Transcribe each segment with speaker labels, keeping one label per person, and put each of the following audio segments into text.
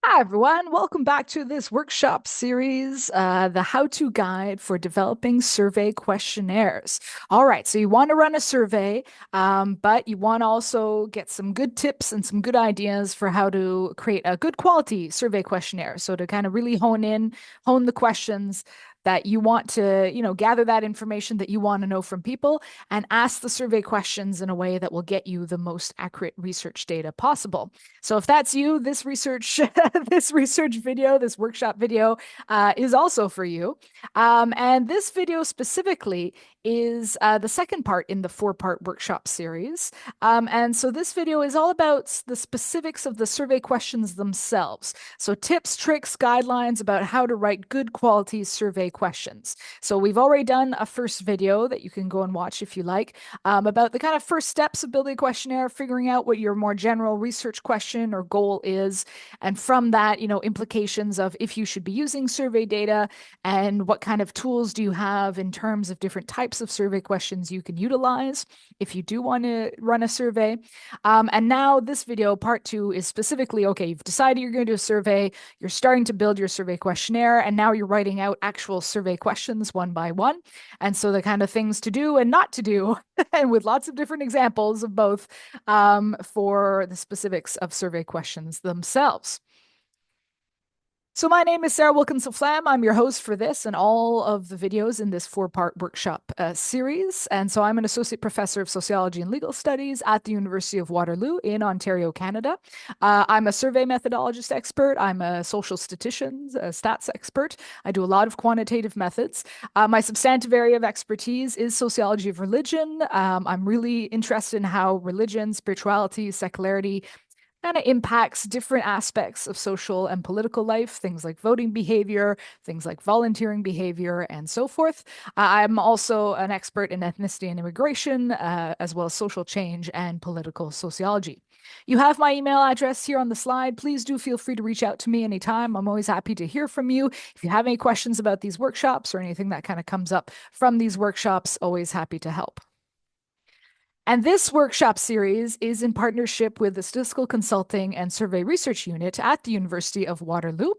Speaker 1: Hi, everyone. Welcome back to this workshop series, the how-to guide for developing survey questionnaires. All right, so you want to run a survey, but you want to also get some good tips and some good ideas for how to create a good quality survey questionnaire. So to kind of really hone the questions that you want to, gather that information that you want to know from people and ask the survey questions in a way that will get you the most accurate research data possible. So if that's you, this research, this research video, this workshop video is also for you. And this video specifically is the second part in the four-part workshop series. And so this video is all about the specifics of the survey questions themselves. So tips, tricks, guidelines about how to write good quality survey questions. So we've already done a first video that you can go and watch if you like, about the kind of first steps of building a questionnaire, figuring out what your more general research question or goal is. And from that, implications of if you should be using survey data and what kind of tools do you have in terms of different types of survey questions you can utilize if you do want to run a survey. And now this video, part two, is specifically, okay, you've decided you're going to do a survey, you're starting to build your survey questionnaire, and now you're writing out actual survey questions one by one. And so the kind of things to do and not to do, and with lots of different examples of both for the specifics of survey questions themselves. So my name is Sarah Wilkins-Laflamme. I'm your host for this and all of the videos in this four-part workshop series. And so I'm an associate professor of sociology and legal studies at the University of Waterloo in Ontario, Canada. I'm a survey methodologist expert. I'm a social statistician, a stats expert. I do a lot of quantitative methods. My substantive area of expertise is sociology of religion. I'm really interested in how religion, spirituality, secularity kind of impacts different aspects of social and political life, things like voting behavior, things like volunteering behavior, and so forth. I'm also an expert in ethnicity and immigration, as well as social change and political sociology. You have my email address here on the slide. Please do feel free to reach out to me anytime. I'm always happy to hear from you. If you have any questions about these workshops or anything that kind of comes up from these workshops, always happy to help. And this workshop series is in partnership with the Statistical Consulting and Survey Research Unit at the University of Waterloo.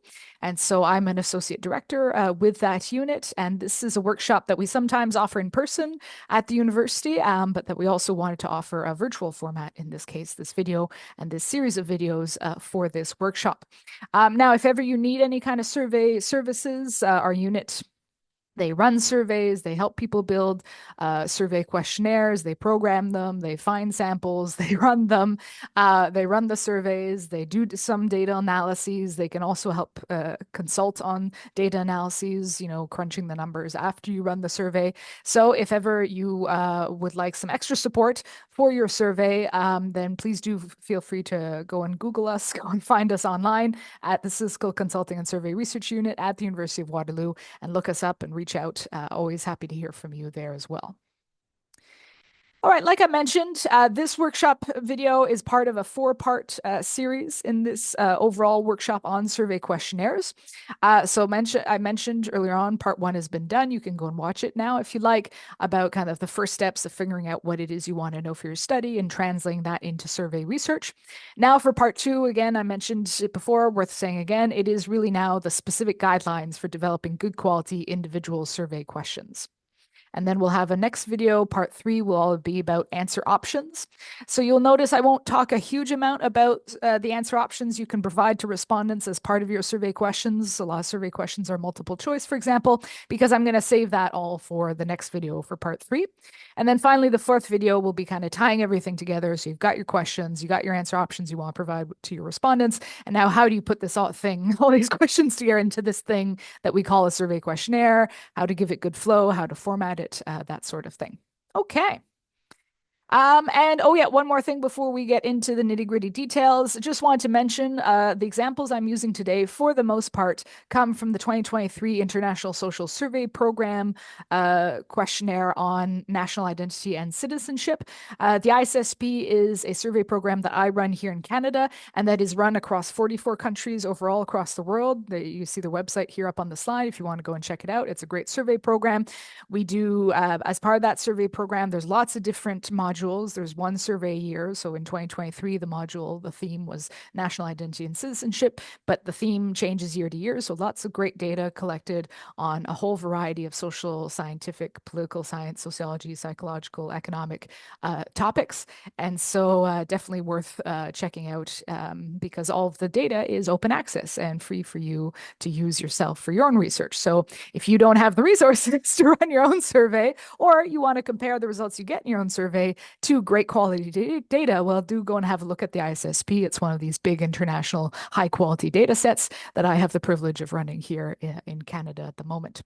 Speaker 1: And so I'm an associate director with that unit. And this is a workshop that we sometimes offer in person at the university, but that we also wanted to offer a virtual format, in this case, this video and this series of videos for this workshop. Now, if ever you need any kind of survey services, our unit they run surveys, they help people build survey questionnaires, they program them, they find samples, they run them, they run the surveys, they do some data analyses, they can also help consult on data analyses, crunching the numbers after you run the survey. So if ever you would like some extra support for your survey, then please do feel free to go and Google us, go and find us online at the Statistical Consulting and Survey Research Unit at the University of Waterloo and look us up and reach out. Always happy to hear from you there as well. All right, like I mentioned, this workshop video is part of a four-part series in this overall workshop on survey questionnaires. I mentioned earlier on, part one has been done. You can go and watch it now if you like, about kind of the first steps of figuring out what it is you want to know for your study and translating that into survey research. Now for part two, again, I mentioned it before, worth saying again, it is really now the specific guidelines for developing good quality individual survey questions. And then we'll have a next video, part three, will all be about answer options. So you'll notice I won't talk a huge amount about the answer options you can provide to respondents as part of your survey questions. A lot of survey questions are multiple choice, for example, because I'm going to save that all for the next video for part three. And then finally, the fourth video will be kind of tying everything together. So you've got your questions, you got your answer options you want to provide to your respondents. And now how do you put this all these questions together into this thing that we call a survey questionnaire, how to give it good flow, how to format it, that sort of thing. Okay. And oh yeah, one more thing before we get into the nitty-gritty details. Just wanted to mention the examples I'm using today, for the most part, come from the 2023 International Social Survey Program questionnaire on national identity and citizenship. The ISSP is a survey program that I run here in Canada, and that is run across 44 countries overall across the world. You see the website here up on the slide if you want to go and check it out. It's a great survey program. We do, as part of that survey program, there's lots of different modules modules. There's one survey a year. So in 2023, the theme was national identity and citizenship, but the theme changes year to year. So lots of great data collected on a whole variety of social, scientific, political science, sociology, psychological, economic topics. And so definitely worth checking out because all of the data is open access and free for you to use yourself for your own research. So if you don't have the resources to run your own survey, or you want to compare the results you get in your own survey to great quality data, well, do go and have a look at the ISSP. It's one of these big international high quality data sets that I have the privilege of running here in Canada at the moment.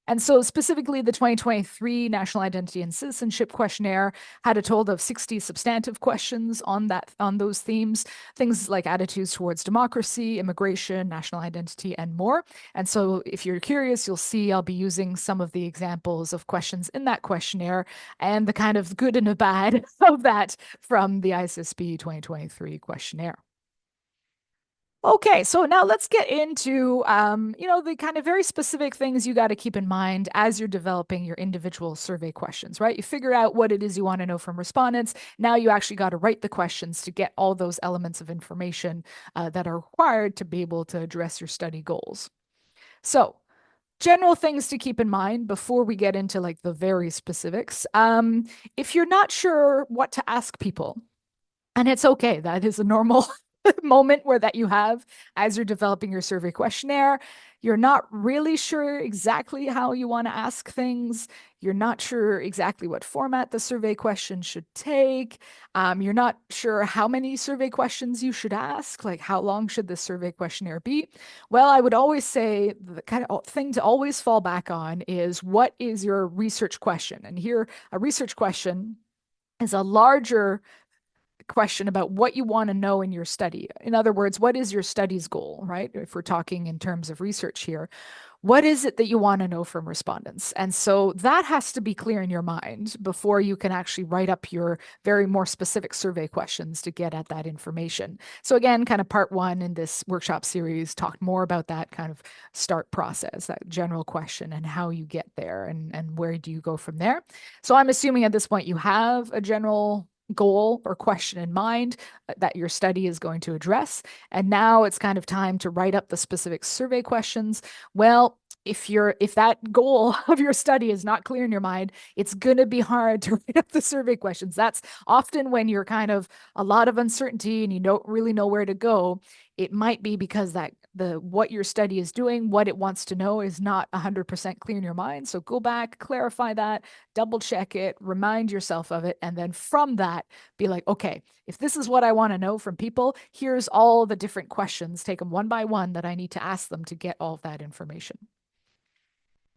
Speaker 1: And so specifically the 2023 National Identity and Citizenship Questionnaire had a total of 60 substantive questions on those themes, things like attitudes towards democracy, immigration, national identity, and more. And so if you're curious, you'll see I'll be using some of the examples of questions in that questionnaire and the kind of good and the bad of that from the ISSB 2023 questionnaire. Okay, so now let's get into, the kind of very specific things you got to keep in mind as you're developing your individual survey questions, right? You figure out what it is you want to know from respondents. Now you actually got to write the questions to get all those elements of information that are required to be able to address your study goals. So, general things to keep in mind before we get into like the very specifics. If you're not sure what to ask people, and it's okay, that is a normal moment where that you have as you're developing your survey questionnaire. You're not really sure exactly how you want to ask things. You're not sure exactly what format the survey question should take. You're not sure how many survey questions you should ask, like how long should the survey questionnaire be? Well, I would always say the kind of thing to always fall back on is what is your research question? And here, a research question is a larger question about what you want to know in your study. In other words, what is your study's goal, right? If we're talking in terms of research here, what is it that you want to know from respondents? And so that has to be clear in your mind before you can actually write up your very more specific survey questions to get at that information. So again, kind of part one in this workshop series talked more about that kind of start process, that general question and how you get there and where do you go from there. So I'm assuming at this point you have a general goal or question in mind that your study is going to address. And now it's kind of time to write up the specific survey questions. Well, if that goal of your study is not clear in your mind, it's going to be hard to write up the survey questions. That's often when you're kind of a lot of uncertainty and you don't really know where to go. It might be because what your study is doing, what it wants to know is not 100% clear in your mind. So go back, clarify that, double check it, remind yourself of it, and then from that, be like, okay, if this is what I want to know from people, here's all the different questions, take them one by one that I need to ask them to get all of that information.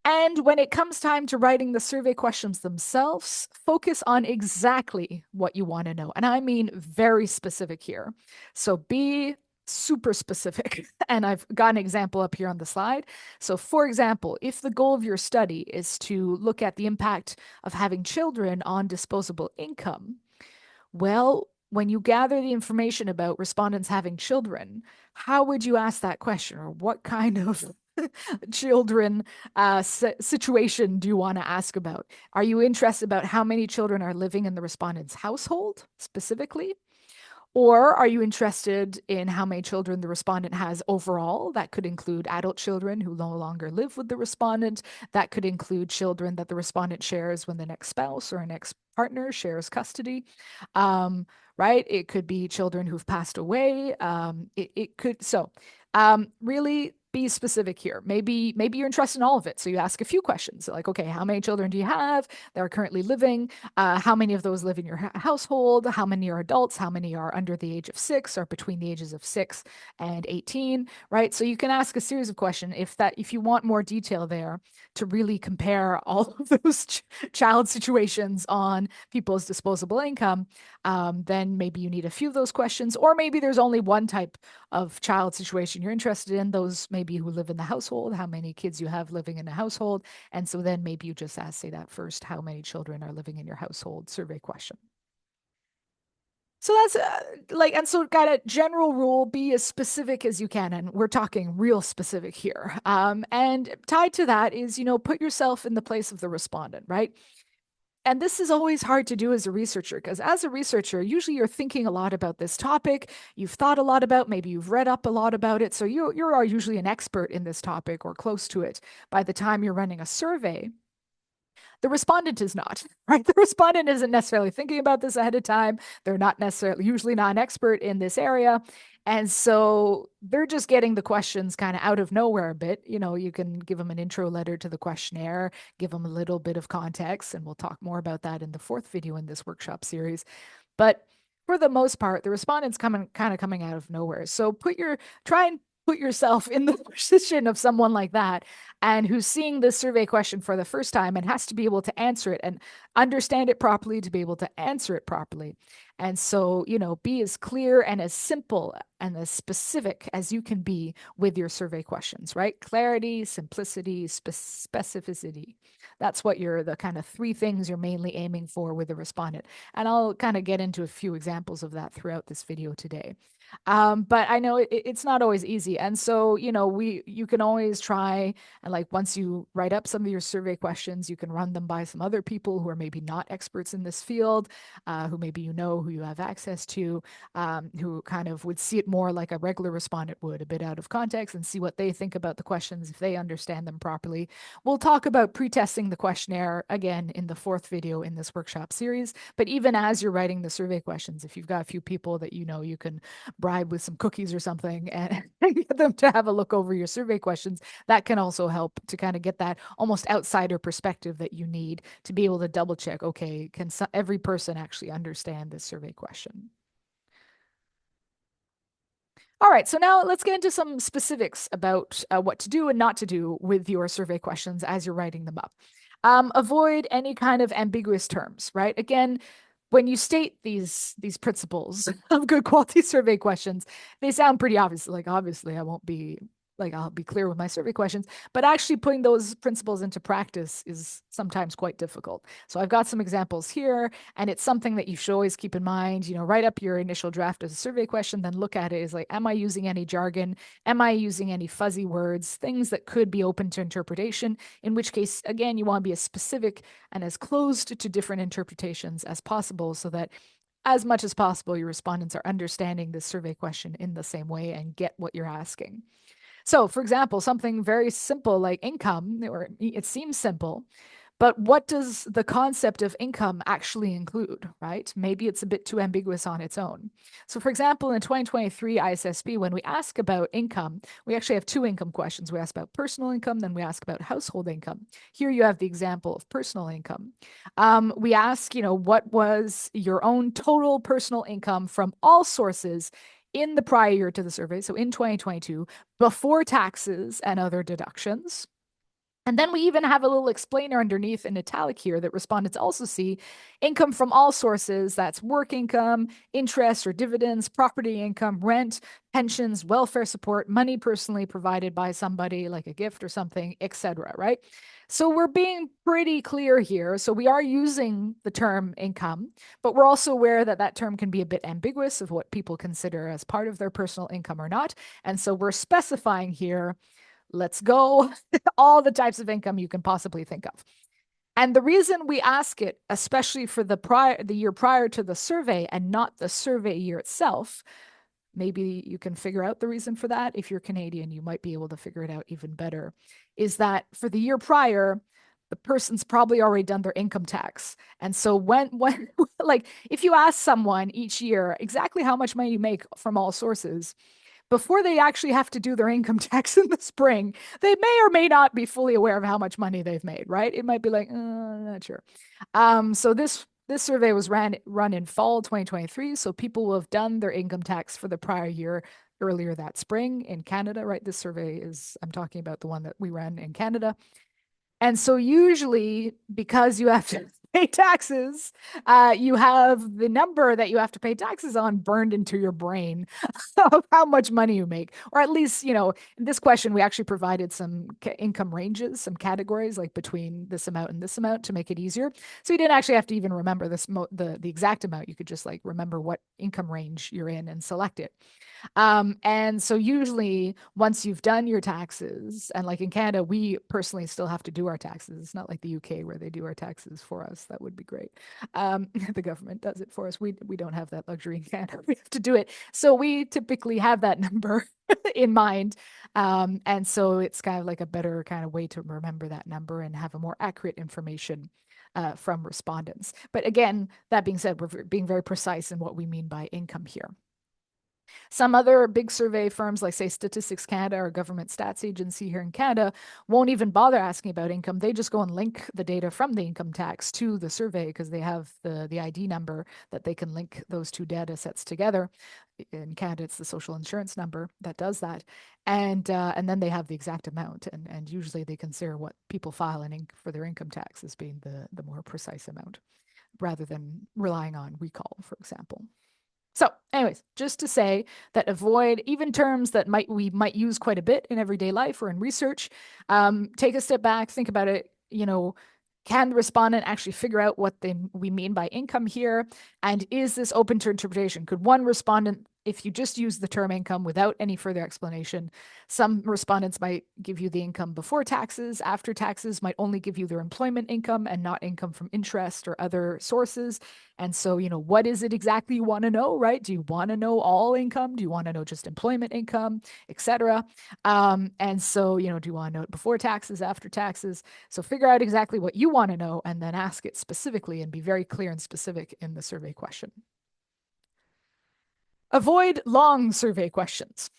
Speaker 1: And when it comes time to writing the survey questions themselves, focus on exactly what you want to know. And I mean very specific here. So be super specific. And I've got an example up here on the slide. So for example, if the goal of your study is to look at the impact of having children on disposable income, well, when you gather the information about respondents having children, how would you ask that question? Or what kind of children situation do you want to ask about? Are you interested about how many children are living in the respondent's household specifically? Or are you interested in how many children the respondent has overall? That could include adult children who no longer live with the respondent. That could include children that the respondent shares when the next spouse or an ex-partner shares custody. Right? It could be children who've passed away. Really be specific here. Maybe you're interested in all of it. So you ask a few questions like, okay, how many children do you have that are currently living? How many of those live in your household? How many are adults? How many are under the age of 6 or between the ages of 6 and 18, right? So you can ask a series of questions if you want more detail there to really compare all of those child situations on people's disposable income, then maybe you need a few of those questions, or maybe there's only one type of child situation you're interested in, those maybe who live in the household, how many kids you have living in a household. And so then maybe you just ask, say that first, how many children are living in your household survey question. So that's and so got a general rule, be as specific as you can. And we're talking real specific here. And tied to that is, put yourself in the place of the respondent, right? And this is always hard to do as a researcher, because as a researcher, usually you're thinking a lot about this topic. You've thought a lot about, maybe you've read up a lot about it. So you are usually an expert in this topic or close to it by the time you're running a survey. The respondent is not, right? The respondent isn't necessarily thinking about this ahead of time. They're not necessarily, usually not an expert in this area. And so they're just getting the questions kind of out of nowhere a bit. You know, you can give them an intro letter to the questionnaire, give them a little bit of context, and we'll talk more about that in the fourth video in this workshop series. But for the most part, the respondent's coming out of nowhere. So try and put yourself in the position of someone like that and who's seeing this survey question for the first time and has to be able to answer it and understand it properly to be able to answer it properly. And so, you know, be as clear and as simple and as specific as you can be with your survey questions, right? Clarity, simplicity, specificity. That's what the kind of three things you're mainly aiming for with a respondent. And I'll kind of get into a few examples of that throughout this video today. But I know it's not always easy. And so, you know, you can always try and like once you write up some of your survey questions, you can run them by some other people who are maybe not experts in this field, who maybe you know, who you have access to, who kind of would see it more like a regular respondent would, a bit out of context, and see what they think about the questions if they understand them properly. We'll talk about pre-testing the questionnaire again in the fourth video in this workshop series. But even as you're writing the survey questions, if you've got a few people that you know you can bribe with some cookies or something and get them to have a look over your survey questions, that can also help to kind of get that almost outsider perspective that you need to be able to double check, okay, can every person actually understand this survey question? All right, so now let's get into some specifics about what to do and not to do with your survey questions as you're writing them up. Avoid any kind of ambiguous terms, right? Again, when you state these principles of good quality survey questions, they sound pretty obvious. Like obviously, I'll be clear with my survey questions, but actually putting those principles into practice is sometimes quite difficult. So I've got some examples here, and it's something that you should always keep in mind. You know, write up your initial draft as a survey question, then look at it as like, am I using any jargon? Am I using any fuzzy words? Things that could be open to interpretation, in which case, again, you want to be as specific and as closed to different interpretations as possible so that as much as possible, your respondents are understanding this survey question in the same way and get what you're asking. So, for example, something very simple like income, or it seems simple, but what does the concept of income actually include, right? Maybe it's a bit too ambiguous on its own. So, for example, in 2023 ISSB, when we ask about income, we actually have two income questions. We ask about personal income, then we ask about household income. Here you have the example of personal income. We ask, you know, what was your own total personal income from all sources in the prior year to the survey, so in 2022, before taxes and other deductions. And then we even have a little explainer underneath in italic here that respondents also see income from all sources. That's work income, interest or dividends, property income, rent, pensions, welfare support, money personally provided by somebody like a gift or something, etc. Right? So we're being pretty clear here. So we are using the term income, but we're also aware that that term can be a bit ambiguous of what people consider as part of their personal income or not. And so we're specifying here, let's go, all the types of income you can possibly think of. And the reason we ask it, especially for the year prior to the survey and not the survey year itself, maybe you can figure out the reason for that. If you're Canadian, you might be able to figure it out even better, is that for the year prior, the person's probably already done their income tax. And so when like if you ask someone each year exactly how much money you make from all sources, before they actually have to do their income tax in the spring, they may or may not be fully aware of how much money they've made, right? It might be like, not sure. So this survey was run in fall 2023. So people will have done their income tax for the prior year earlier that spring in Canada, right? This survey I'm talking about the one that we ran in Canada. And so usually because you have to pay taxes, you have the number that you have to pay taxes on burned into your brain of how much money you make. Or at least, you know, in this question, we actually provided some income ranges, some categories like between this amount and this amount to make it easier. So you didn't actually have to even remember the exact amount. You could just like remember what income range you're in and select it. And so usually once you've done your taxes, and like in Canada, we personally still have to do our taxes. It's not like the UK where they do our taxes for us. us. That would be great. The government does it for us. We don't have that luxury in Canada. We have to do it. So we typically have that number in mind. And so it's kind of like a better kind of way to remember that number and have a more accurate information from respondents. But again, that being said, we're being very precise in what we mean by income here. Some other big survey firms, like say Statistics Canada or Government Stats Agency here in Canada, won't even bother asking about income. They just go and link the data from the income tax to the survey because they have the ID number that they can link those two data sets together. In Canada, it's the social insurance number that does that, and then they have the exact amount, and usually they consider what people file for their income tax as being the more precise amount, rather than relying on recall, for example. So, anyways, just to say that avoid even terms that we might use quite a bit in everyday life or in research. Take a step back, think about it. Can the respondent actually figure out what we mean by income here? And is this open to interpretation? Could one respondent, if you just use the term income without any further explanation, some respondents might give you the income before taxes, after taxes might only give you their employment income and not income from interest or other sources. And so, what is it exactly you want to know, right? Do you want to know all income? Do you want to know just employment income, etc.? And so, do you want to know it before taxes, after taxes? So figure out exactly what you want to know and then ask it specifically and be very clear and specific in the survey question. Avoid long survey questions.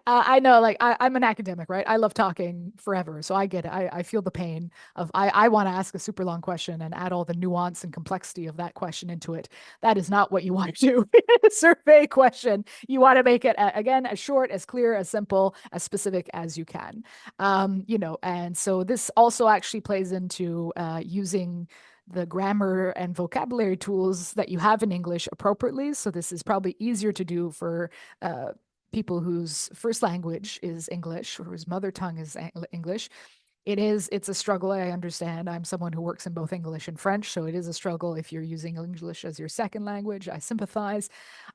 Speaker 1: I know, like I'm an academic, right? I love talking forever, so I get it. I feel the pain of I want to ask a super long question and add all the nuance and complexity of that question into it. That is not what you want to do in a survey question. You want to make it again as short, as clear, as simple, as specific as you can. And so this also actually plays into using the grammar and vocabulary tools that you have in English appropriately. So this is probably easier to do for people whose first language is English or whose mother tongue is English. It's a struggle. I understand. I'm someone who works in both English and French, so it is a struggle if you're using English as your second language. I sympathize.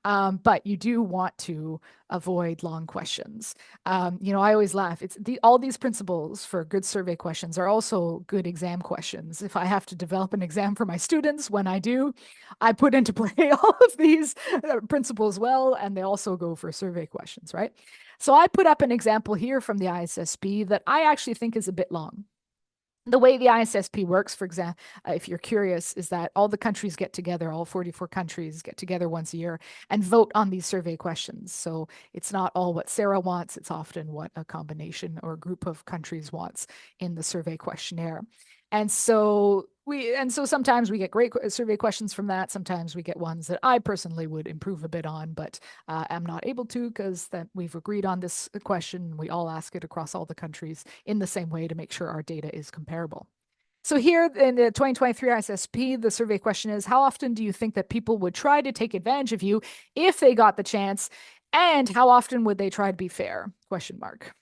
Speaker 1: But you do want to avoid long questions. I always laugh. All these principles for good survey questions are also good exam questions. If I have to develop an exam for my students, when I do, I put into play all of these principles well, and they also go for survey questions, right? So I put up an example here from the ISSP that I actually think is a bit long. The way the ISSP works, for example, if you're curious, is that all the countries get together, all 44 countries get together once a year and vote on these survey questions. So it's not all what Sarah wants, it's often what a combination or a group of countries wants in the survey questionnaire. And so sometimes we get great survey questions from that. Sometimes we get ones that I personally would improve a bit on, but am not able to because that we've agreed on this question. We all ask it across all the countries in the same way to make sure our data is comparable. So here in the 2023 ISSP, the survey question is, how often do you think that people would try to take advantage of you if they got the chance? And how often would they try to be fair? Question mark.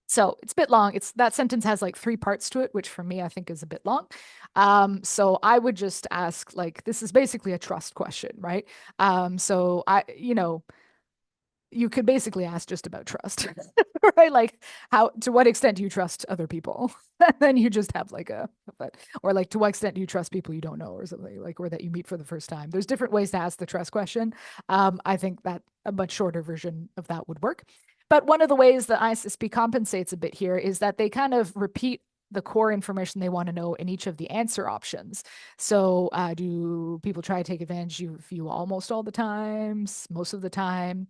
Speaker 1: So it's a bit long. That sentence has like 3 parts to it, which for me, I think is a bit long. So I would just ask, like, this is basically a trust question, right? So you could basically ask just about trust, right? Like to what extent do you trust other people? Then you just have or like to what extent do you trust people you don't know or something like, or that you meet for the first time? There's different ways to ask the trust question. I think that a much shorter version of that would work. But one of the ways that ISSP compensates a bit here is that they kind of repeat the core information they want to know in each of the answer options. So do people try to take advantage of you almost all the time, most of the time,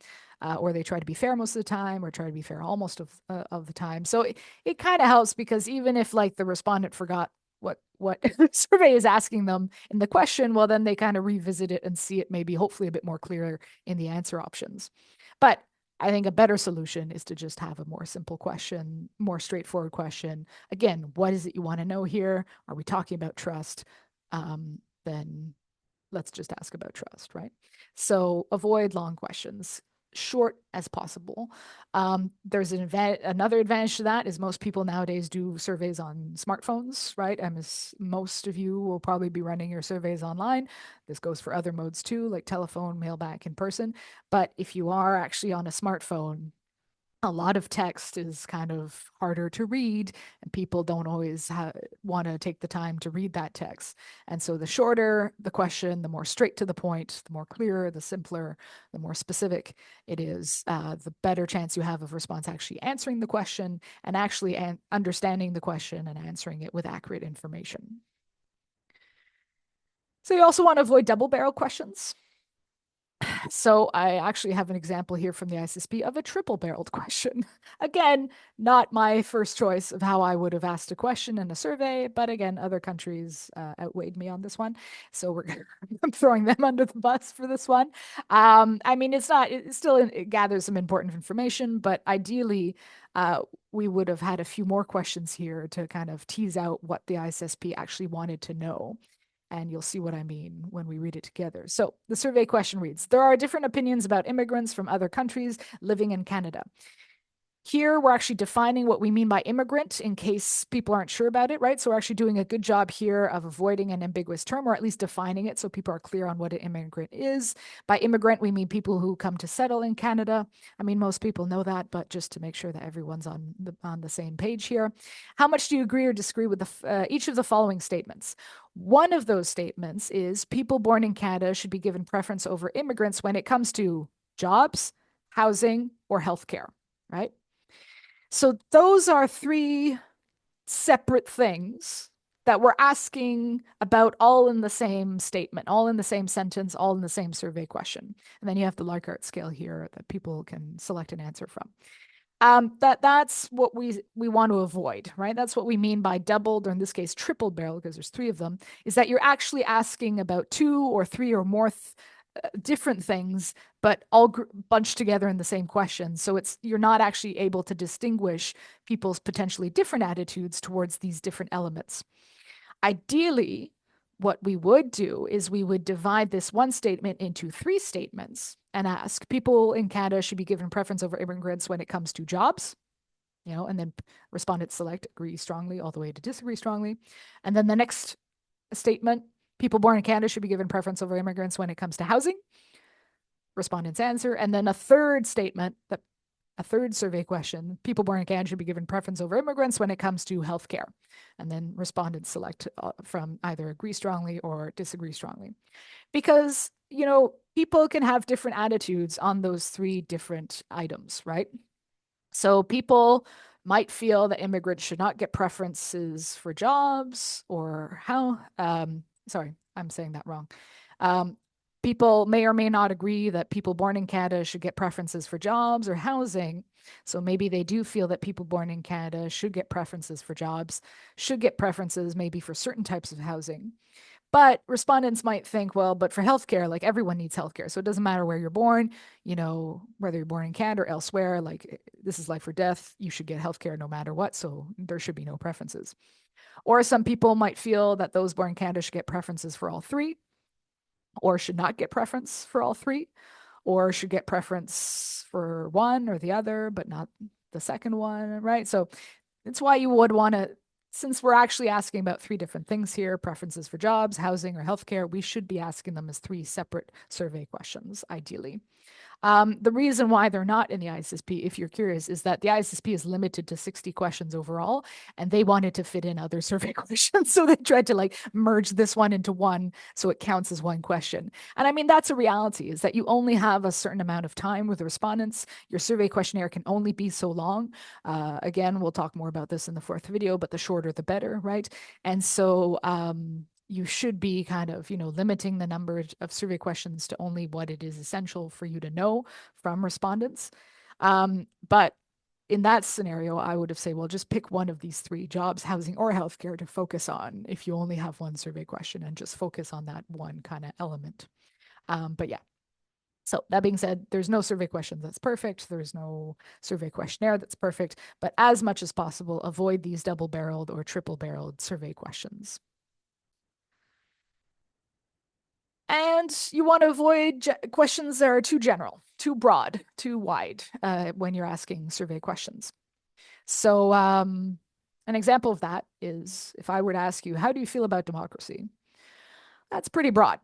Speaker 1: or they try to be fair most of the time, or try to be fair almost of the time? So it kind of helps because even if like the respondent forgot what the survey is asking them in the question, well, then they kind of revisit it and see it maybe hopefully a bit more clear in the answer options. But I think a better solution is to just have a more simple question, more straightforward question. Again, what is it you want to know here? Are we talking about trust? Then let's just ask about trust, right? So avoid long questions, short as possible. There's another advantage to that is most people nowadays do surveys on smartphones, right? Most of you will probably be running your surveys online. This goes for other modes too, like telephone, mailback, in person. But if you are actually on a smartphone, a lot of text is kind of harder to read, and people don't always want to take the time to read that text. And so the shorter the question, the more straight to the point, the more clear, the simpler, the more specific it is, the better chance you have of response actually answering the question and actually understanding the question and answering it with accurate information. So you also want to avoid double barrel questions. So I actually have an example here from the ISSP of a triple barreled question. Again, not my first choice of how I would have asked a question in a survey, but again, other countries outweighed me on this one. So I'm throwing them under the bus for this one. I mean, it gathers some important information, but ideally, we would have had a few more questions here to kind of tease out what the ISSP actually wanted to know. And you'll see what I mean when we read it together. So the survey question reads, there are different opinions about immigrants from other countries living in Canada. Here, we're actually defining what we mean by immigrant in case people aren't sure about it, right? So we're actually doing a good job here of avoiding an ambiguous term, or at least defining it so people are clear on what an immigrant is. By immigrant, we mean people who come to settle in Canada. I mean, most people know that, but just to make sure that everyone's on the same page here. How much do you agree or disagree with each of the following statements? One of those statements is people born in Canada should be given preference over immigrants when it comes to jobs, housing, or healthcare, right? So those are three separate things that we're asking about all in the same statement, all in the same sentence, all in the same survey question. And then you have the Likert scale here that people can select an answer from. That's what we want to avoid, right? That's what we mean by doubled, or in this case, triple barrel, because there's three of them, is that you're actually asking about two or three or more different things, but all bunched together in the same question. So you're not actually able to distinguish people's potentially different attitudes towards these different elements. Ideally, what we would do is we would divide this one statement into three statements and ask people in Canada should be given preference over immigrants when it comes to jobs, and then respondents select agree strongly all the way to disagree strongly. And then the next statement, people born in Canada should be given preference over immigrants when it comes to housing. Respondents answer. And then a third statement, a third survey question, people born in Canada should be given preference over immigrants when it comes to healthcare. And then respondents select from either agree strongly or disagree strongly. Because, people can have different attitudes on those three different items, right? So people might feel that immigrants should not get preferences for jobs or sorry, I'm saying that wrong. People may or may not agree that people born in Canada should get preferences for jobs or housing. So maybe they do feel that people born in Canada should get preferences for jobs, should get preferences maybe for certain types of housing. But respondents might think, well, but for healthcare, like everyone needs healthcare. So it doesn't matter where you're born, whether you're born in Canada or elsewhere, like this is life or death. You should get healthcare no matter what. So there should be no preferences. Or some people might feel that those born in Canada should get preferences for all three, or should not get preference for all three, or should get preference for one or the other, but not the second one, right? So it's why you would want to, since we're actually asking about three different things here, preferences for jobs, housing, or healthcare, we should be asking them as three separate survey questions, ideally. The reason why they're not in the ISSP, if you're curious, is that the ISSP is limited to 60 questions overall, and they wanted to fit in other survey questions. So they tried to merge this one into one so it counts as one question. And I mean, that's a reality, is that you only have a certain amount of time with the respondents. Your survey questionnaire can only be so long. Again, we'll talk more about this in the fourth video, but the shorter, the better, right? And so you should be kind of, limiting the number of survey questions to only what it is essential for you to know from respondents. But in that scenario, I would have said, well, just pick one of these three, jobs, housing, or healthcare, to focus on if you only have one survey question, and just focus on that one kind of element. But yeah. So that being said, there's no survey question that's perfect. There's no survey questionnaire that's perfect. But as much as possible, avoid these double-barreled or triple-barreled survey questions. And you want to avoid questions that are too general, too broad, too wide when you're asking survey questions. So an example of that is if I were to ask you, how do you feel about democracy? That's pretty broad,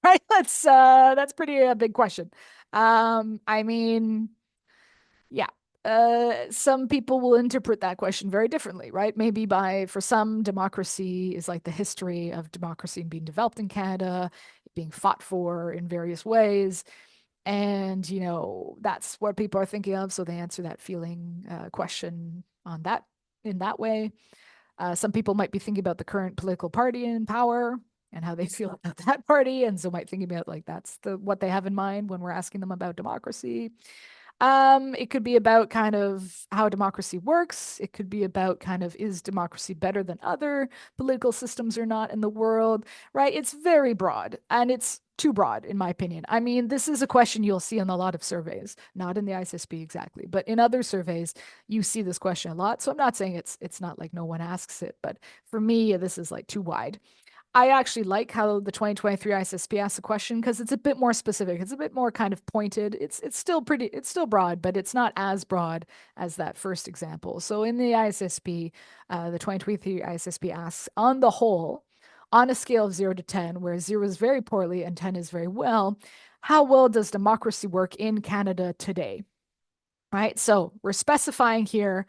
Speaker 1: right? That's pretty a big question. I mean, yeah. some people will interpret that question very differently, right? Maybe for some, democracy is like the history of democracy being developed in Canada, being fought for in various ways. And, that's what people are thinking of. So they answer that feeling question on that in that way. Some people might be thinking about the current political party in power and how they feel about that party. And so might think about like that's what they have in mind when we're asking them about democracy. It could be about kind of how democracy works. It could be about kind of is democracy better than other political systems or not in the world, right? It's very broad and it's too broad, in my opinion. I mean, this is a question you'll see in a lot of surveys, not in the ISSB exactly, but in other surveys, you see this question a lot. So I'm not saying it's not like no one asks it, but for me, this is like too wide. I actually like how the 2023 ISSP asks the question because it's a bit more specific. It's a bit more kind of pointed. It's still broad, but it's not as broad as that first example. So in the ISSP, the 2023 ISSP asks, on the whole, on a scale of 0 to 10, where 0 is very poorly and 10 is very well, how well does democracy work in Canada today? Right? So we're specifying here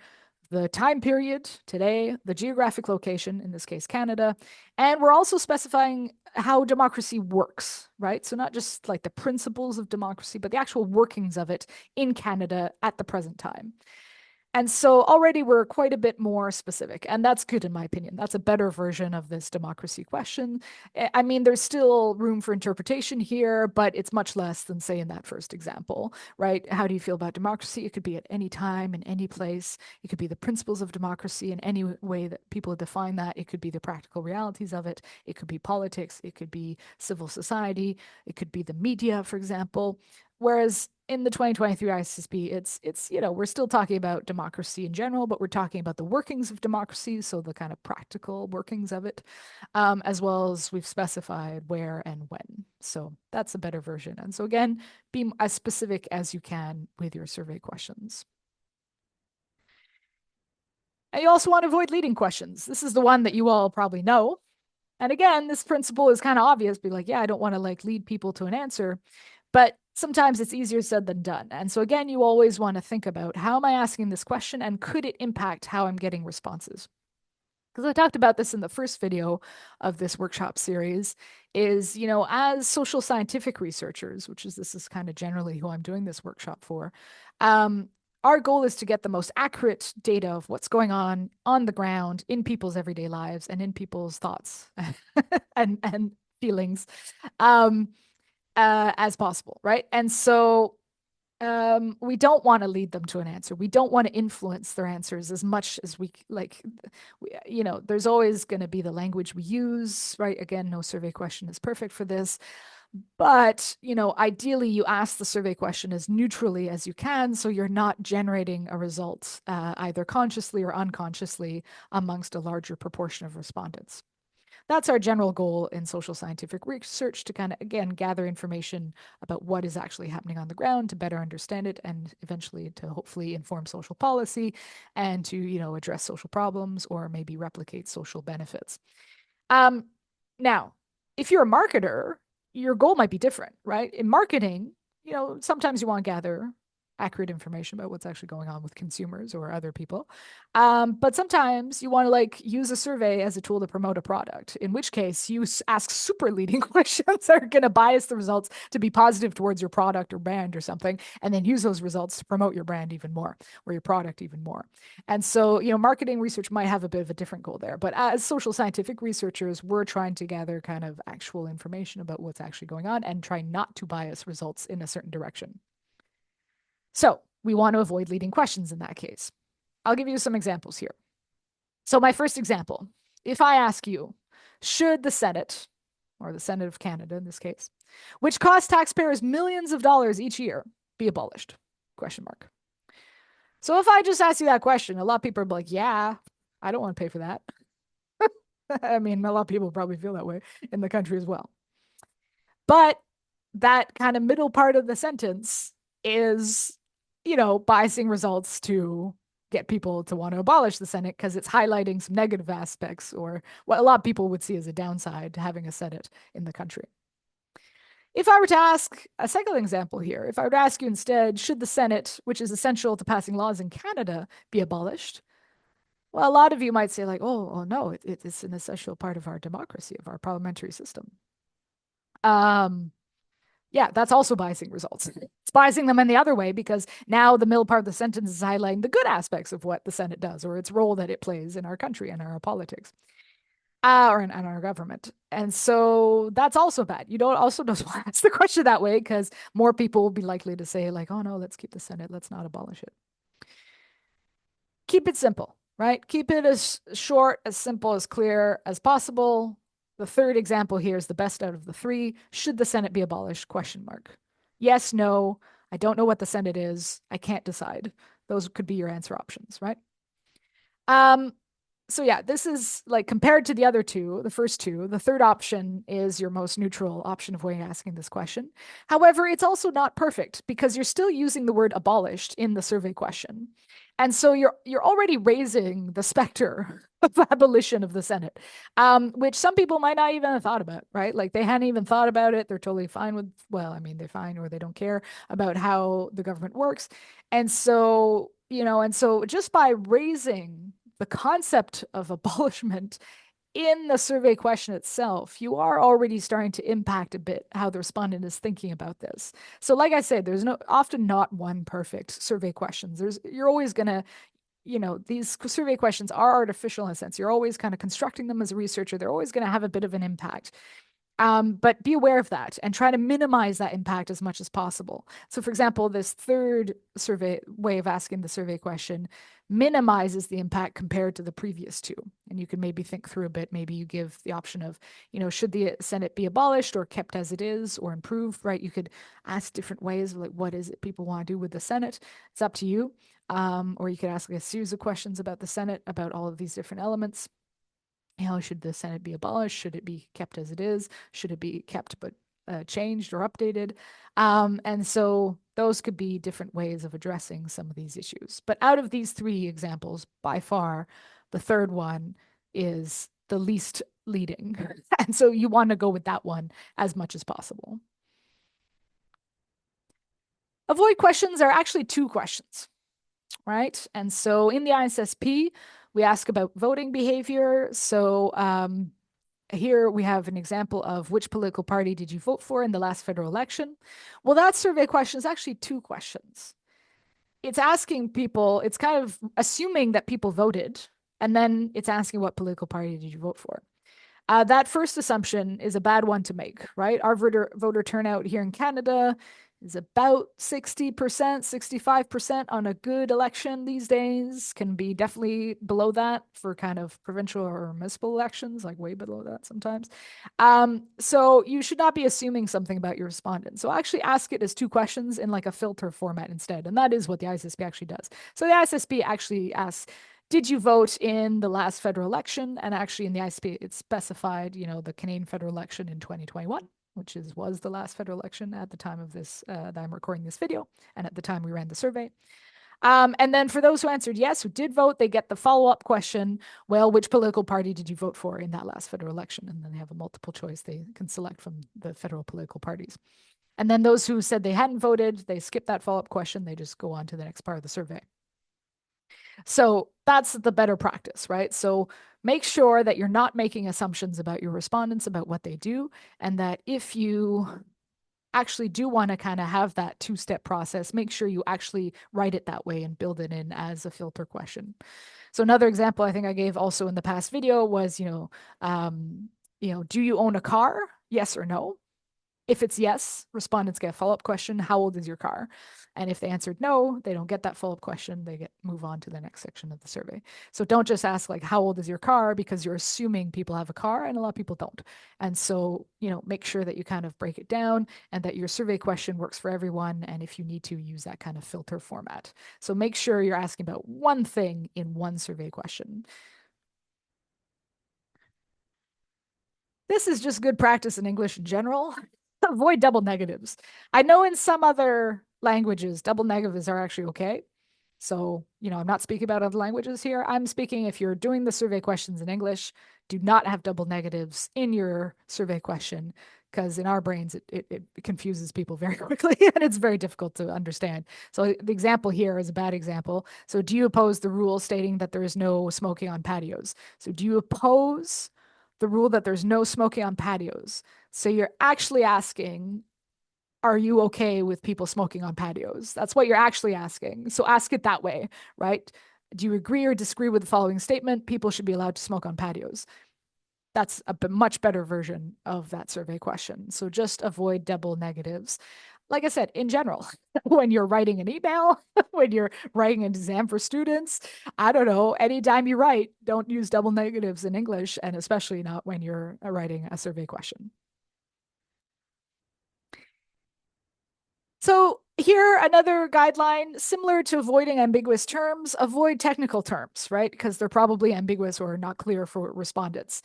Speaker 1: the time period today, the geographic location, in this case, Canada, and we're also specifying how democracy works, right? So not just like the principles of democracy, but the actual workings of it in Canada at the present time. And so already we're quite a bit more specific, and that's good in my opinion. That's a better version of this democracy question. I mean, there's still room for interpretation here, but it's much less than, say, in that first example, right? How do you feel about democracy? It could be at any time, in any place. It could be the principles of democracy in any way that people define that. It could be the practical realities of it. It could be politics. It could be civil society. It could be the media, for example. Whereas in the 2023 ISSP, it's we're still talking about democracy in general, but we're talking about the workings of democracy, so the kind of practical workings of it, as well as we've specified where and when. So that's a better version. And so again, be as specific as you can with your survey questions. And you also want to avoid leading questions. This is the one that you all probably know. And again, this principle is kind of obvious. Be like, yeah, I don't want to like lead people to an answer. But sometimes it's easier said than done. And so again, you always want to think about how am I asking this question and could it impact how I'm getting responses? Because I talked about this in the first video of this workshop series, is, as social scientific researchers, this is kind of generally who I'm doing this workshop for, our goal is to get the most accurate data of what's going on the ground in people's everyday lives and in people's thoughts and feelings. As possible, right? And so we don't want to lead them to an answer. We don't want to influence their answers as much as we like. There's always going to be the language we use, right? Again, no survey question is perfect for this. But, ideally you ask the survey question as neutrally as you can, so you're not generating a result either consciously or unconsciously amongst a larger proportion of respondents. That's our general goal in social scientific research, to kind of, again, gather information about what is actually happening on the ground to better understand it and eventually to hopefully inform social policy and to, address social problems or maybe replicate social benefits. Now, if you're a marketer, your goal might be different, right? In marketing, sometimes you want to gather accurate information about what's actually going on with consumers or other people. But sometimes you want to like use a survey as a tool to promote a product, in which case you ask super leading questions that are going to bias the results to be positive towards your product or brand or something, and then use those results to promote your brand even more or your product even more. And so, marketing research might have a bit of a different goal there. But as social scientific researchers, we're trying to gather kind of actual information about what's actually going on and try not to bias results in a certain direction. So we want to avoid leading questions in that case. I'll give you some examples here. So my first example, if I ask you, should the Senate, or the Senate of Canada in this case, which costs taxpayers millions of dollars each year, be abolished? Question mark. So if I just ask you that question, a lot of people are like, yeah, I don't want to pay for that. I mean, a lot of people probably feel that way in the country as well. But that kind of middle part of the sentence is, biasing results to get people to want to abolish the Senate because it's highlighting some negative aspects or what a lot of people would see as a downside to having a Senate in the country. If I were to ask a second example here, if I were to ask you instead, should the Senate, which is essential to passing laws in Canada, be abolished? Well, a lot of you might say, like, oh no, it's an essential part of our democracy, of our parliamentary system. Um, yeah, that's also biasing results. It's biasing them in the other way because now the middle part of the sentence is highlighting the good aspects of what the Senate does or its role that it plays in our country and our politics. Or in our government. And so that's also bad. You don't also don't want to ask the question that way because more people will be likely to say, like, oh no, let's keep the Senate, let's not abolish it. Keep it simple, right? Keep it as short, as simple, as clear as possible. The third example here is the best out of the three. Should the Senate be abolished? Question mark. Yes, no. I don't know what the Senate is. I can't decide. Those could be your answer options, right? Um, so yeah, this is like compared to the other two, the first two, the third option is your most neutral option of way of asking this question. However, it's also not perfect because you're still using the word abolished in the survey question. And so you're already raising the specter of abolition of the Senate, which some people might not even have thought about, right? Like they hadn't even thought about it. They're totally fine with, well, I mean, they're fine or they don't care about how the government works. And so, and so just by raising the concept of abolishment in the survey question itself, you are already starting to impact a bit how the respondent is thinking about this. So, like I said, there's often not one perfect survey questions. You're always gonna, these survey questions are artificial in a sense. You're always kind of constructing them as a researcher. They're always going to have a bit of an impact. But be aware of that and try to minimize that impact as much as possible. So, for example, this third survey way of asking the survey question minimizes the impact compared to the previous two. And you can maybe think through a bit. Maybe you give the option of, should the Senate be abolished or kept as it is or improved, right? You could ask different ways of like, what is it people want to do with the Senate? It's up to you. Or you could ask a series of questions about the Senate, about all of these different elements. Should the Senate be abolished? Should it be kept as it is? Should it be kept but changed or updated? And so those could be different ways of addressing some of these issues. But out of these three examples, by far, the third one is the least leading. And so you want to go with that one as much as possible. Avoid questions are actually two questions, right? And so in the ISSP, we ask about voting behavior. So here we have an example of which political party did you vote for in the last federal election? Well, that survey question is actually two questions. It's asking people, it's kind of assuming that people voted, and then it's asking what political party did you vote for? That first assumption is a bad one to make, right? Our voter turnout here in Canada is about 60%, 65% on a good election these days. Can be definitely below that for kind of provincial or municipal elections, like way below that sometimes. So you should not be assuming something about your respondent. So actually ask it as two questions in like a filter format instead. And that is what the ISSP actually does. So the ISSP actually asks, did you vote in the last federal election? And actually in the ISP, it's specified, the Canadian federal election in 2021, which was the last federal election at the time of this, that I'm recording this video, and at the time we ran the survey. And then for those who answered yes, who did vote, they get the follow-up question, well, which political party did you vote for in that last federal election? And then they have a multiple choice. They can select from the federal political parties. And then those who said they hadn't voted, they skip that follow-up question. They just go on to the next part of the survey. So that's the better practice, right? So make sure that you're not making assumptions about your respondents, about what they do, and that if you actually do want to kind of have that two-step process, make sure you actually write it that way and build it in as a filter question. So another example I think I gave also in the past video was, do you own a car? Yes or no? If it's yes, respondents get a follow-up question, how old is your car? And if they answered no, they don't get that follow-up question, they move on to the next section of the survey. So don't just ask like, how old is your car? Because you're assuming people have a car and a lot of people don't. And so, make sure that you kind of break it down and that your survey question works for everyone. And if you need to, use that kind of filter format. So make sure you're asking about one thing in one survey question. This is just good practice in English in general. Avoid double negatives. I know in some other languages, double negatives are actually okay. So, I'm not speaking about other languages here. I'm speaking if you're doing the survey questions in English, do not have double negatives in your survey question. because in our brains it confuses people very quickly and it's very difficult to understand. So the example here is a bad example. So do you oppose the rule stating that there is no smoking on patios? So do you oppose the rule that there's no smoking on patios? So you're actually asking, are you okay with people smoking on patios? That's what you're actually asking. So ask it that way, right? Do you agree or disagree with the following statement? People should be allowed to smoke on patios. That's a much better version of that survey question. So just avoid double negatives. Like I said, in general, when you're writing an email, when you're writing an exam for students, I don't know, anytime you write, don't use double negatives in English, and especially not when you're writing a survey question. So here, another guideline similar to avoiding ambiguous terms, avoid technical terms, right? Because they're probably ambiguous or not clear for respondents.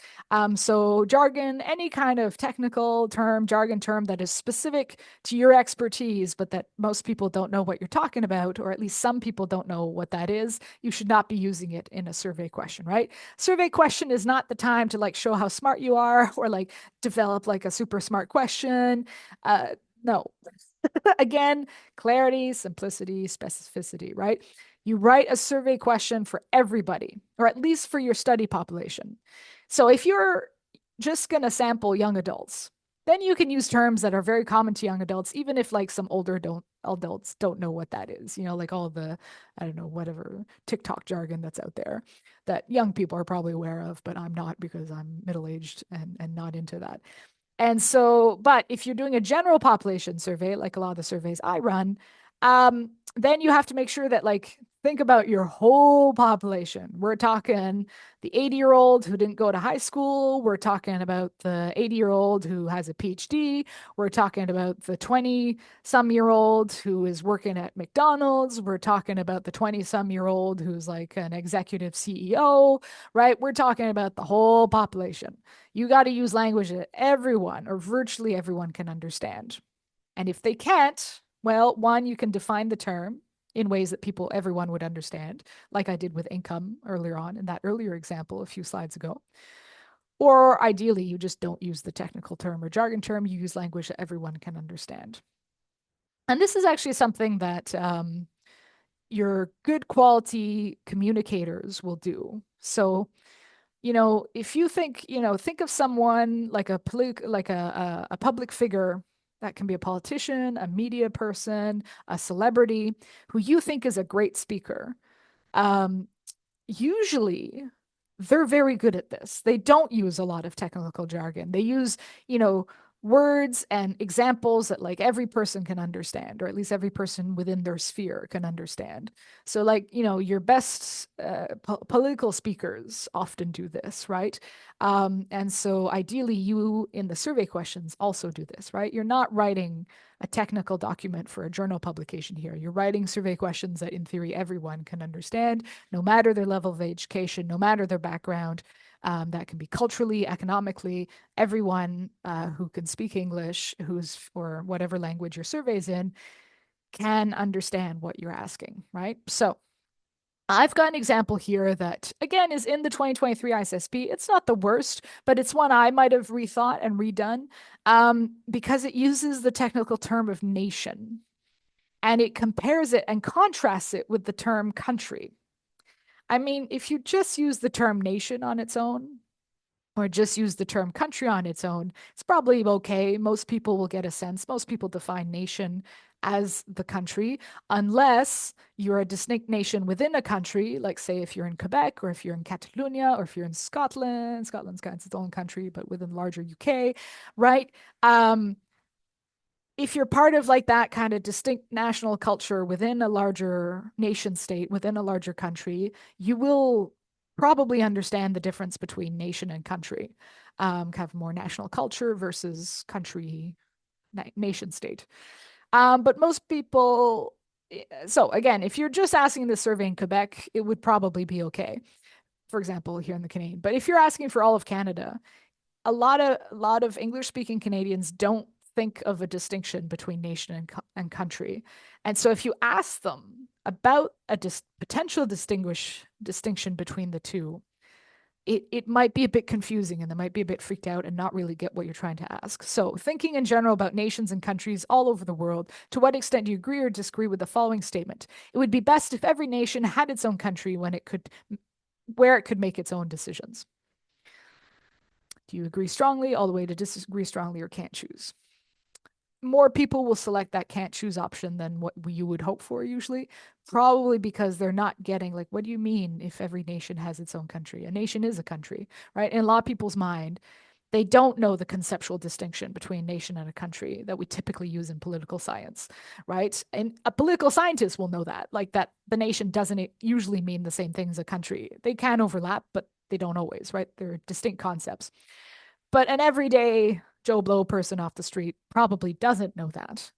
Speaker 1: So jargon, any kind of technical term, jargon term that is specific to your expertise, but that most people don't know what you're talking about, or at least some people don't know what that is, you should not be using it in a survey question, right? Survey question is not the time to like show how smart you are or like develop like a super smart question. No, again, clarity, simplicity, specificity, right? You write a survey question for everybody, or at least for your study population. So if you're just going to sample young adults, then you can use terms that are very common to young adults, even if like some older adults don't know what that is, like all the, I don't know, whatever TikTok jargon that's out there that young people are probably aware of, but I'm not because I'm middle-aged and not into that. And so, but if you're doing a general population survey, like a lot of the surveys I run, then you have to make sure that, like, think about your whole population. We're talking the 80-year-old who didn't go to high school. We're talking about the 80-year-old who has a PhD. We're talking about the 20-some-year-old who is working at McDonald's. We're talking about the 20-some-year-old who's like an executive CEO, right? We're talking about the whole population. You got to use language that everyone or virtually everyone can understand. And if they can't, well, one, you can define the term in ways that everyone would understand, like I did with income earlier on in that earlier example a few slides ago. Or ideally, you just don't use the technical term or jargon term, you use language that everyone can understand. And this is actually something that your good quality communicators will do. So if you think, think of someone like a public figure that can be a politician, a media person, a celebrity who you think is a great speaker. Um, Usually they're very good at this. They don't use a lot of technical jargon. They use, you know, words and examples that like every person can understand, or at least every person within their sphere can understand. So like, your best political speakers often do this, right? And so ideally you in the survey questions also do this, right? You're not writing a technical document for a journal publication here. You're writing survey questions that in theory everyone can understand, no matter their level of education, no matter their background. That can be culturally, economically, everyone who can speak English, or whatever language your survey's in, can understand what you're asking, right? So I've got an example here that, again, is in the 2023 ISSP. It's not the worst, but it's one I might have rethought and redone because it uses the technical term of nation and it compares it and contrasts it with the term country. I mean, if you just use the term nation on its own, or just use the term country on its own, it's probably okay. Most people will get a sense. Most people define nation as the country, unless you're a distinct nation within a country, like say if you're in Quebec or if you're in Catalonia or if you're in Scotland. Scotland's got its own country, but within the larger UK, right? If you're part of like that kind of distinct national culture within a larger nation state, within a larger country, you will probably understand the difference between nation and country, kind of more national culture versus country, nation state. But most people, so again, if you're just asking the survey in Quebec, it would probably be okay. For example, here in the Canadian. But if you're asking for all of Canada, a lot of English speaking Canadians don't think of a distinction between nation and country. And so if you ask them about a potential distinction between the two, it might be a bit confusing and they might be a bit freaked out and not really get what you're trying to ask. So, thinking in general about nations and countries all over the world, to what extent do you agree or disagree with the following statement? It would be best if every nation had its own country where it could make its own decisions. Do you agree strongly, all the way to disagree strongly, or can't choose? More people will select that can't choose option than what you would hope for usually, probably because they're not getting, like, what do you mean if every nation has its own country? A nation is a country, right? In a lot of people's mind, they don't know the conceptual distinction between nation and a country that we typically use in political science, right? And a political scientist will know that, like, that the nation doesn't usually mean the same thing as a country. They can overlap, but they don't always, right? They're distinct concepts. But an everyday Joe Blow person off the street probably doesn't know that,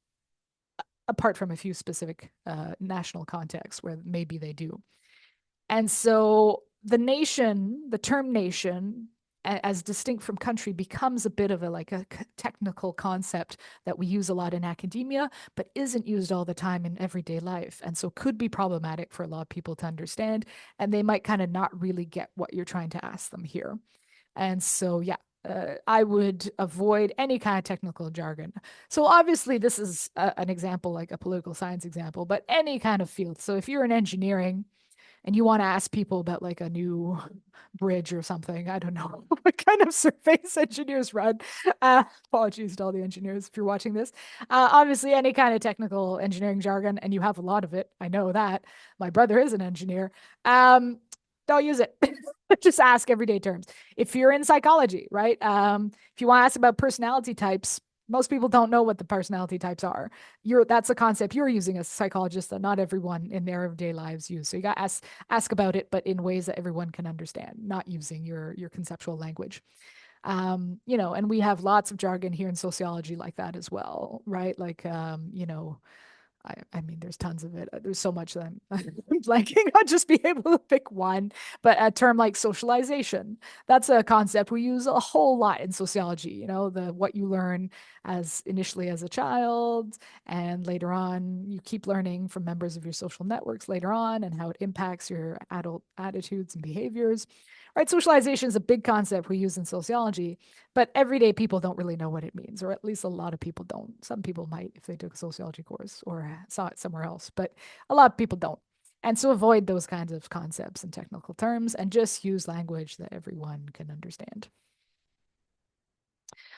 Speaker 1: apart from a few specific national contexts where maybe they do. And so the term nation, as distinct from country, becomes a bit of a technical concept that we use a lot in academia, but isn't used all the time in everyday life. And so could be problematic for a lot of people to understand. And they might kind of not really get what you're trying to ask them here. And so, yeah, I would avoid any kind of technical jargon. So obviously, this is an example, like a political science example, but any kind of field. So if you're in engineering and you want to ask people about like a new bridge or something, I don't know what kind of surveys engineers run. Apologies to all the engineers if you're watching this. Obviously, any kind of technical engineering jargon, and you have a lot of it. I know that. My brother is an engineer. Don't use it. Just ask everyday terms. If you're in psychology, right? If you want to ask about personality types, most people don't know what the personality types are. That's a concept you're using as a psychologist that not everyone in their everyday lives use. So you got to ask about it, but in ways that everyone can understand, not using your conceptual language. And we have lots of jargon here in sociology like that as well, right? Like, I mean, there's tons of it. There's so much that I'm blanking. I'll just be able to pick one. But a term like socialization, that's a concept we use a whole lot in sociology. What you learn as initially as a child, and later on, you keep learning from members of your social networks later on, and how it impacts your adult attitudes and behaviors. Right? Socialization is a big concept we use in sociology, but everyday people don't really know what it means, or at least a lot of people don't. Some people might if they took a sociology course or saw it somewhere else, but a lot of people don't. And so avoid those kinds of concepts and technical terms and just use language that everyone can understand.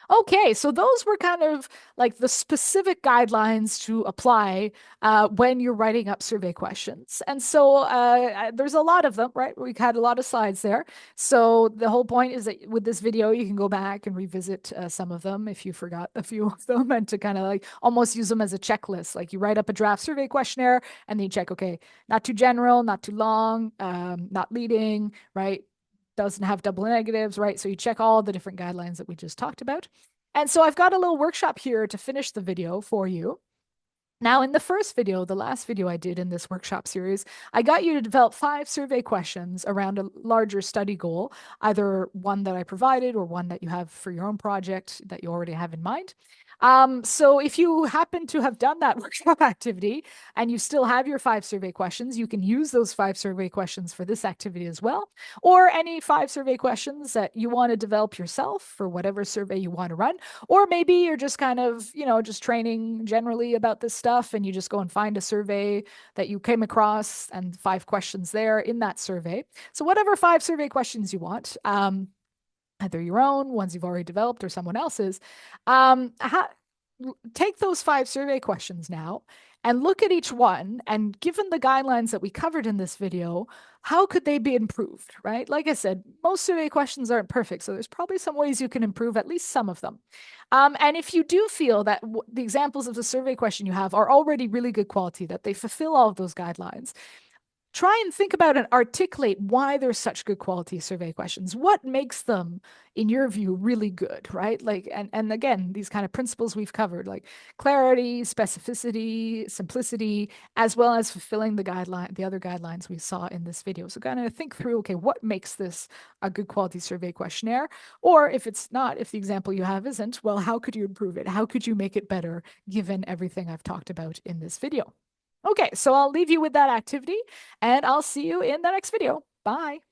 Speaker 1: Okay, so those were kind of like the specific guidelines to apply when you're writing up survey questions. And so there's a lot of them, right? We've had a lot of slides there. So the whole point is that with this video, you can go back and revisit some of them if you forgot a few of them, and to kind of like almost use them as a checklist. Like you write up a draft survey questionnaire and then you check, okay, not too general, not too long, not leading, right? Doesn't have double negatives, right? So you check all the different guidelines that we just talked about. And so I've got a little workshop here to finish the video for you. Now, in the first video, the last video I did in this workshop series, I got you to develop 5 survey questions around a larger study goal, either one that I provided or one that you have for your own project that you already have in mind. So if you happen to have done that workshop activity and you still have your 5 survey questions, you can use those 5 survey questions for this activity as well, or any 5 survey questions that you want to develop yourself for whatever survey you want to run. Or maybe you're just kind of, just training generally about this stuff and you just go and find a survey that you came across and 5 questions there in that survey. So whatever 5 survey questions you want, either your own, ones you've already developed, or someone else's. Take those 5 survey questions now and look at each one. And given the guidelines that we covered in this video, how could they be improved, right? Like I said, most survey questions aren't perfect, so there's probably some ways you can improve at least some of them. And if you do feel that the examples of the survey question you have are already really good quality, that they fulfill all of those guidelines, try and think about and articulate why they're such good quality survey questions. What makes them, in your view, really good, right? Like, and again, these kind of principles we've covered, like clarity, specificity, simplicity, as well as fulfilling the other guidelines we saw in this video. So kind of think through, okay, what makes this a good quality survey questionnaire? Or if it's not, if the example you have isn't, well, how could you improve it? How could you make it better given everything I've talked about in this video? Okay, so I'll leave you with that activity and I'll see you in the next video. Bye.